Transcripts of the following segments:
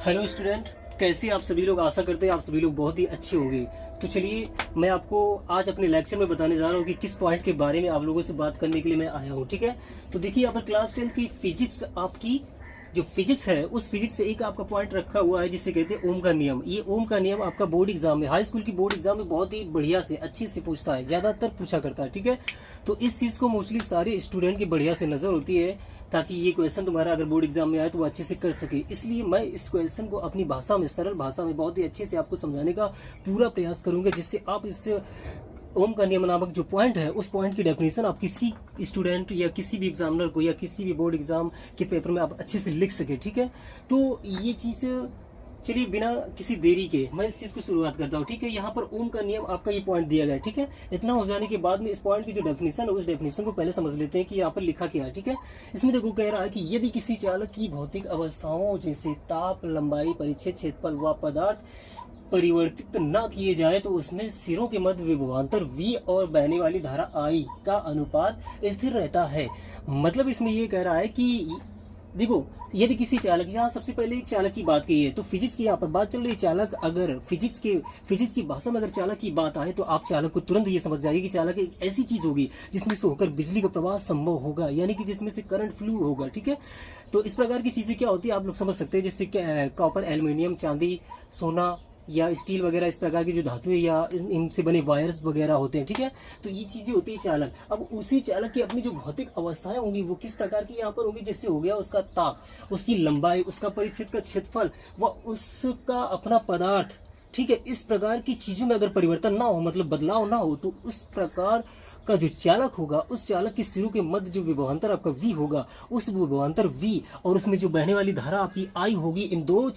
Hello student, कैसे आप सभी लोग। आशा करते हैं आप सभी लोग बहुत ही अच्छे होंगे। तो चलिए मैं आपको आज अपने लेक्चर में बताने जा रहा हूँ कि किस पॉइंट के बारे में आप लोगों से बात करने के लिए मैं आया हूँ। ठीक है, तो देखिए यहाँ पर क्लास 10 की फिजिक्स, आपकी जो फिजिक्स है उस फिजिक्स से एक आपका पॉइंट रखा हुआ है जिसे कहते हैं ओम का नियम। ये ओम का नियम आपका बोर्ड एग्जाम में, हाई स्कूल की बोर्ड एग्जाम में बहुत ही बढ़िया से अच्छे से पूछता है, ज्यादातर पूछा करता है। ठीक है, तो इस चीज को मोस्टली सारे स्टूडेंट की बढ़िया से नजर होती है ताकि ये क्वेश्चन तुम्हारा अगर बोर्ड एग्जाम में आए तो वो अच्छे से कर सके। इसलिए मैं इस क्वेश्चन को अपनी भाषा में, सरल भाषा में बहुत ही अच्छे से आपको समझाने का पूरा प्रयास करूंगा, जिससे आप इस ओम का नियम नामक जो पॉइंट है उस पॉइंट की डेफिनेशन आप किसी स्टूडेंट या किसी भी एग्जामिनर को या किसी भी बोर्ड एग्जाम के पेपर में आप अच्छे से लिख सके। ठीक है, तो ये चीज, चलिए बिना किसी देरी के मैं इस चीज को शुरुआत करता हूँ। ठीक है, यहाँ पर ओम का नियम आपका ये पॉइंट दिया गया है। ठीक है, इतना हो जाने के बाद में इस पॉइंट की जो डेफिनेशन है उस डेफिनेशन को पहले समझ लेते हैं कि यहाँ पर लिखा क्या है। ठीक है, इसमें देखो कह रहा है कि यदि किसी चालक की भौतिक अवस्थाओं जैसे ताप, लंबाई, परिच्छेद, क्षेत्रफल व पदार्थ परिवर्तित न किए जाए तो उसमें सिरों के मध्य विभवांतर V और बहने वाली धारा I का अनुपात स्थिर रहता है। मतलब इसमें ये कह रहा है कि देखो यदि किसी चालक, यहाँ सबसे पहले एक चालक की बात की है तो फिजिक्स की यहाँ पर बात चल रही है। चालक, अगर फिजिक्स की भाषा में अगर चालक की बात आए तो आप चालक को तुरंत ये समझ जाइए कि चालक एक ऐसी चीज होगी जिसमें से होकर बिजली का प्रवाह संभव होगा, यानी कि जिसमें से करंट फ्लू होगा। ठीक है, तो इस प्रकार की चीजें क्या होती है आप लोग समझ सकते हैं, जैसे कॉपर, एल्यूमिनियम, चांदी, सोना या स्टील वगैरह, इस प्रकार की जो धातुएं या इनसे बने वायर्स वगैरह होते हैं। ठीक है, तो ये चीजें होती है चालक। अब उसी चालक की अपनी जो भौतिक अवस्थाएं होंगी वो किस प्रकार की यहाँ पर होंगी, जैसे हो गया उसका ताप, उसकी लंबाई, उसका परिच्छेद का क्षेत्रफल व उसका अपना पदार्थ। ठीक है, इस प्रकार की चीजों में अगर परिवर्तन ना हो, मतलब बदलाव ना हो, तो उस प्रकार का जो चालक होगा उस चालक के सिरों के मध्य जो विभवांतर आपका V होगा, उस विभवांतर V और उसमें जो बहने वाली धारा आपकी I होगी, इन दोनों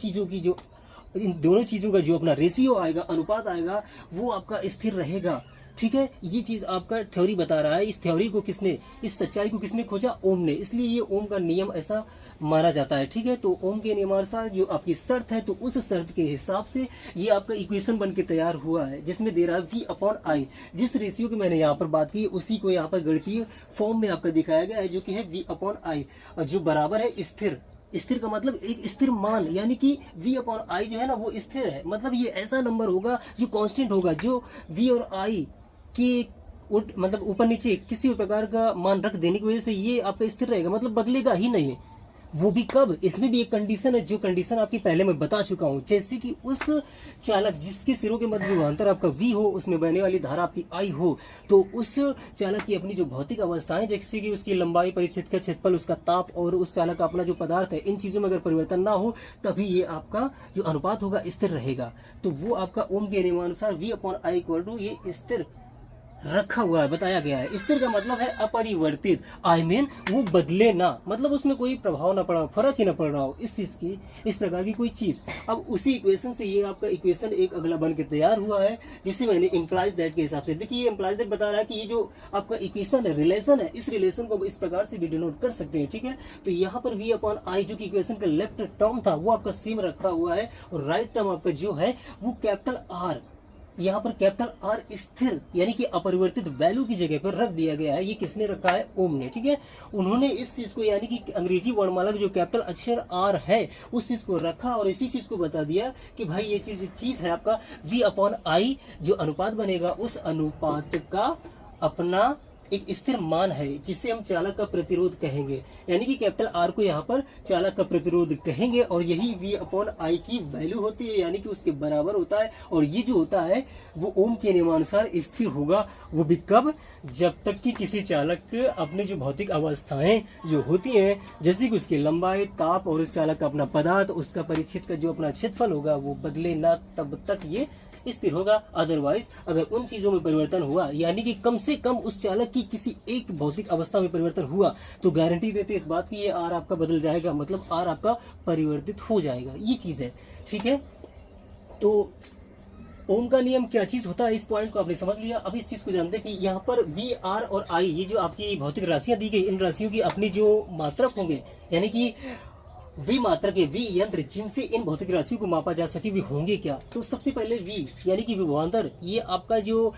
चीजों का जो अपना रेशियो आएगा, अनुपात आएगा, वो आपका स्थिर रहेगा। ठीक है, ये चीज आपका थ्योरी बता रहा है। इस थ्योरी को किसने, इस सच्चाई को किसने खोजा? ओम ने। इसलिए ये ओम का नियम ऐसा माना जाता है। ठीक है, तो ओम के नियमानुसार जो आपकी शर्त है तो उस शर्त के हिसाब से ये आपका इक्वेशन बन के तैयार हुआ है, जिसमें दे रहा है V/I। जिस रेशियो की मैंने यहाँ पर बात की उसी को यहाँ पर गणितीय फॉर्म में आपका दिखाया गया है, जो कि है V/I, और जो बराबर है स्थिर। स्थिर का मतलब एक स्थिर मान, यानी कि V/I जो है ना वो स्थिर है। मतलब ये ऐसा नंबर होगा जो कांस्टेंट होगा, जो V और I के मतलब ऊपर नीचे किसी प्रकार का मान रख देने की वजह से ये आपका स्थिर रहेगा, मतलब बदलेगा ही नहीं। वो भी कब? इसमें भी एक कंडीशन है, जो कंडीशन आपकी पहले मैं बता चुका हूं, जैसे कि उस चालक जिसके सिरों के मध्य विभवांतर आपका V हो, उसमें बहने वाली धारा आपकी I हो, तो उस चालक की अपनी जो भौतिक अवस्थाएं, जैसे कि उसकी लंबाई, परिच्छेद का क्षेत्रफल, उसका ताप और उस चालक का अपना जो पदार्थ है, इन चीजों में अगर परिवर्तन ना हो तभी ये आपका जो अनुपात होगा स्थिर रहेगा। तो वो आपका ओम के नियमानुसार V/I इक्वल टू ये स्थिर रखा हुआ है, बताया गया है। स्थिर का मतलब है अपरिवर्तित, वो बदले ना, मतलब उसमें कोई प्रभाव ना पड़ा, फर्क ही ना पड़ रहा हो इस चीज की, इस प्रकार की कोई चीज। अब उसी इक्वेशन से ये आपका इक्वेशन एक अगला बन के तैयार हुआ है, जिसे मैंने इम्प्लाइज दैट के हिसाब से, देखिए ये इम्प्लाइज दैट बता रहा है कि ये जो आपका इक्वेशन है, रिलेशन है, इस रिलेशन को इस प्रकार से भी डिनोट कर सकते हैं। ठीक है, तो यहाँ पर V/I जो कि इक्वेशन का लेफ्ट टर्म था वो आपका सेम रखा हुआ है, और राइट टर्म आपका जो है वो कैपिटल R, यहाँ पर कैपिटल R स्थिर यानी कि अपरिवर्तित वैल्यू की जगह पर रख दिया गया है। ये किसने रखा है? ओम ने। ठीक है, उन्होंने इस चीज को, यानी कि अंग्रेजी वर्णमाला का जो कैपिटल अक्षर R है उस चीज को रखा और इसी चीज को बता दिया कि भाई ये चीज है आपका V/I, जो अनुपात बनेगा उस अनुपात का अपना एक स्थिर मान है, जिसे हम चालक का प्रतिरोध कहेंगे, यानी कि कैपिटल R को यहाँ पर चालक का प्रतिरोध कहेंगे, और यही V/I की वैल्यू होती है, यानी कि उसके बराबर होता है। और ये जो होता है वो ओम के नियमानुसार स्थिर होगा। वो भी कब? जब तक कि किसी चालक अपनी जो भौतिक अवस्थाएं जो होती हैं, जैसे कि उसकी लंबाई, ताप और उस चालक का अपना पदार्थ, उसका परिच्छेद का जो अपना क्षेत्रफल होगा वो बदले ना, तब तक ये स्थिर होगा। अदरवाइज अगर उन चीजों में परिवर्तन हुआ, यानी कि कम से कम उस चालक की किसी एक भौतिक अवस्था में परिवर्तन हुआ, तो गारंटी देते इस बात की ये R आपका बदल जाएगा, मतलब R आपका परिवर्तित हो जाएगा। ये चीज है। ठीक है, तो ओम का नियम क्या चीज होता है, इस पॉइंट को आपने समझ लिया। अब इस चीज को जानते हैं कि यहाँ पर V, R और I, ये जो आपकी भौतिक राशियां दी गई, इन राशियों की अपनी जो मात्रक होंगे, यानी कि V मात्रक के V यंत्र जिनसे इन भौतिक राशियों को मापा जा सके वे होंगे क्या? तो सबसे पहले V यानी कि विभवांतर, ये आपका जो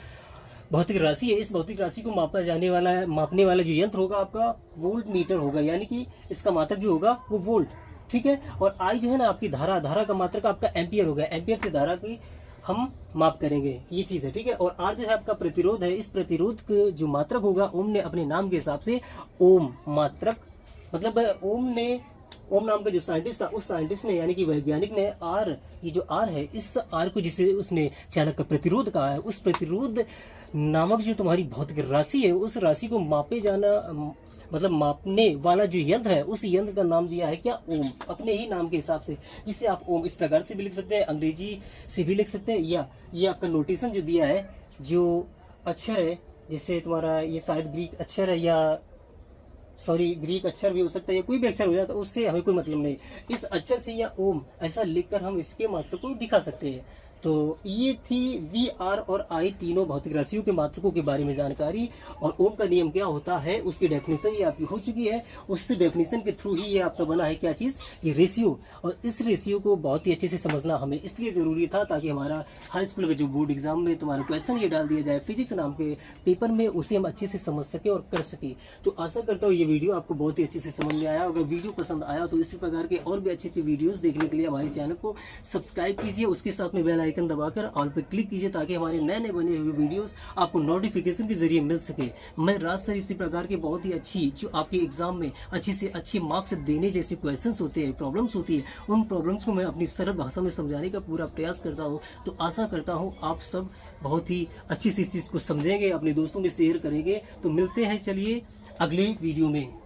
भौतिक राशि है, इस भौतिक राशि को मापने वाला जो यंत्र होगा आपका वोल्ट मीटर होगा, यानी कि इसका मात्रक जो होगा वो वोल्ट। ठीक है। और आई जो है ना आपकी धारा, धारा का मात्रक आपका एम्पियर हो गया, एम्पियर से धारा की हम माप करेंगे, ये चीज है, ठीक है। और आर जो है आपका प्रतिरोध है, इस प्रतिरोध का जो मात्रक होगा ओम ने अपने नाम के हिसाब से ओम मात्रक, मतलब ओम नाम का जो साइंटिस्ट था, उस साइंटिस्ट ने यानी कि वैज्ञानिक ने आर, ये जो आर है, इस आर को जिसे उसने चालक का प्रतिरोध कहा है, उस प्रतिरोध नामक जो तुम्हारी भौतिक राशि है, उस राशि को मापे जाना, मतलब मापने वाला जो यंत्र है, उस यंत्र का नाम दिया है क्या? ओम, अपने ही नाम के हिसाब से, जिसे आप ओम इस प्रकार से भी लिख सकते हैं, अंग्रेजी से भी लिख सकते हैं, या ये आपका नोटेशन जो दिया है, जो अक्षर है, जैसे तुम्हारा ये शायद ग्रीक अक्षर है, या सॉरी ग्रीक अक्षर भी हो सकता है, या कोई भी अक्षर हो जाता है, उससे हमें कोई मतलब नहीं, इस अक्षर से या ओम ऐसा लिखकर हम इसके मात्रक को दिखा सकते हैं। तो ये थी वी, आर और आई तीनों भौतिक राशियों के मात्रकों के बारे में जानकारी, और ओम का नियम क्या होता है उसकी डेफिनेशन ये आपकी हो चुकी है। उस डेफिनेशन के थ्रू ही ये आपका बना है क्या चीज़? ये रेशियो। और इस रेशियो को बहुत ही अच्छे से समझना हमें इसलिए ज़रूरी था ताकि हमारा हाई स्कूल का जो बोर्ड एग्जाम में तुम्हारा क्वेश्चन ये डाल दिया जाए फिजिक्स नाम के पेपर में, उसे हम अच्छे से समझ सके और कर सके। तो आशा करता हूँ ये वीडियो आपको बहुत ही अच्छे से समझ में आया। अगर वीडियो पसंद आया तो इसी प्रकार के और भी अच्छी अच्छी वीडियोज़ देखने के लिए हमारे चैनल को सब्सक्राइब कीजिए, उसके साथ में बेल आइकन दबाकर ऑल पे क्लिक कीजिए ताकि हमारे नए नए बने हुए वीडियोस आपको नोटिफिकेशन के जरिए मिल सके। मैं राज सर इसी प्रकार के बहुत ही अच्छी, जो आपके एग्जाम में अच्छे से अच्छे मार्क्स देने जैसे क्वेश्चंस होते हैं, प्रॉब्लम्स होती है, उन प्रॉब्लम्स को मैं अपनी सरल भाषा में समझाने का पूरा प्रयास करता हूँ। तो आशा करता हूँ आप सब बहुत ही अच्छी से इस चीज़ को समझेंगे, अपने दोस्तों में शेयर करेंगे। तो मिलते हैं चलिए अगले वीडियो में।